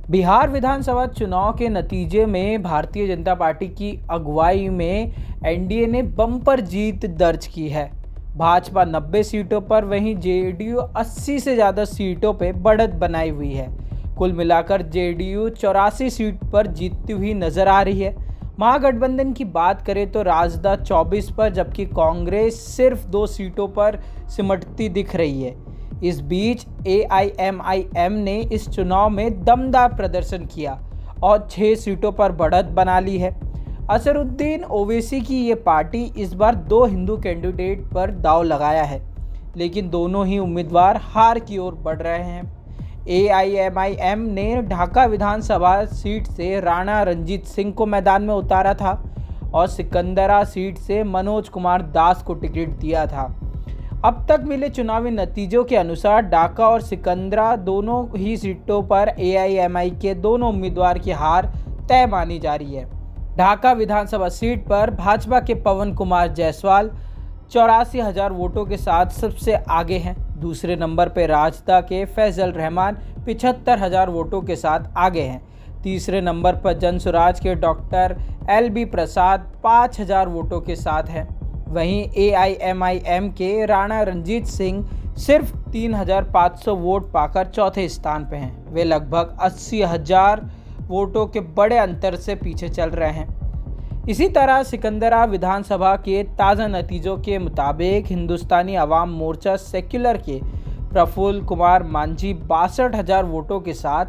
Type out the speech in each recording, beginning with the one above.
बिहार विधानसभा चुनाव के नतीजे में भारतीय जनता पार्टी की अगुवाई में एनडीए ने बम्पर जीत दर्ज की है। भाजपा 90 सीटों पर, वहीं जेडीयू 80 से ज़्यादा सीटों पर बढ़त बनाई हुई है। कुल मिलाकर जेडीयू 84 सीट पर जीतती हुई नजर आ रही है। महागठबंधन की बात करें तो राजद 24 पर, जबकि कांग्रेस सिर्फ 2 सीटों पर सिमटती दिख रही है। इस बीच एआईएमआईएम ने इस चुनाव में दमदार प्रदर्शन किया और 6 सीटों पर बढ़त बना ली है। असरुद्दीन ओवैसी की ये पार्टी इस बार 2 हिंदू कैंडिडेट पर दांव लगाया है, लेकिन दोनों ही उम्मीदवार हार की ओर बढ़ रहे हैं। एआईएमआईएम ने ढाका विधानसभा सीट से राणा रणजीत सिंह को मैदान में उतारा था और सिकंदरा सीट से मनोज कुमार दास को टिकट दिया था। अब तक मिले चुनावी नतीजों के अनुसार ढाका और सिकंदरा दोनों ही सीटों पर एआईएमआई के दोनों उम्मीदवार की हार तय मानी जा रही है। ढाका विधानसभा सीट पर भाजपा के पवन कुमार जायसवाल 84,000 वोटों के साथ सबसे आगे हैं। दूसरे नंबर पर राजद के फैजल रहमान 75,000 वोटों के साथ आगे हैं। तीसरे नंबर पर जनसुराज के डॉक्टर LB प्रसाद 5,000 वोटों के साथ हैं। वहीं एआईएमआईएम के राणा रणजीत सिंह सिर्फ 3,500 वोट पाकर चौथे स्थान पर हैं। वे लगभग 80,000 वोटों के बड़े अंतर से पीछे चल रहे हैं। इसी तरह सिकंदरा विधानसभा के ताज़ा नतीजों के मुताबिक हिंदुस्तानी अवाम मोर्चा सेक्युलर के प्रफुल्ल कुमार मांझी 62,000 वोटों के साथ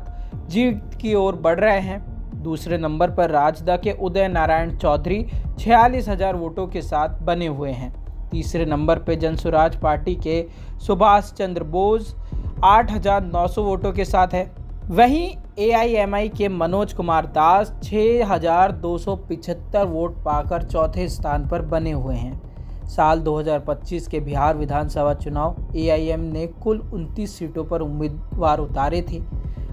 जीत की ओर बढ़ रहे हैं। दूसरे नंबर पर राजद के उदय नारायण चौधरी 46,000 वोटों के साथ बने हुए हैं। तीसरे नंबर पर जनसुराज पार्टी के सुभाष चंद्र बोस 8,900 वोटों के साथ है। वहीं एआईएमआई के मनोज कुमार दास 6,275 वोट पाकर चौथे स्थान पर बने हुए हैं। साल 2025 के बिहार विधानसभा चुनाव एआईएम ने कुल 29 सीटों पर उम्मीदवार उतारे थे।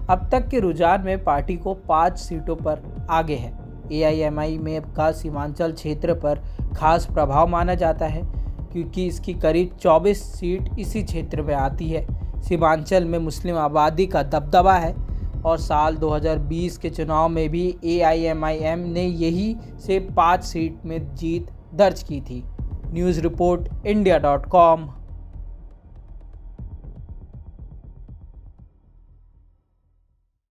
अब तक के रुझान में पार्टी को 5 सीटों पर आगे है। एआईएमआई में का सीमांचल क्षेत्र पर खास प्रभाव माना जाता है, क्योंकि इसकी करीब 24 सीट इसी क्षेत्र में आती है। सीमांचल में मुस्लिम आबादी का दबदबा है और साल 2020 के चुनाव में भी एआईएमआईएम ने यही से 5 सीट में जीत दर्ज की थी। News report India.com।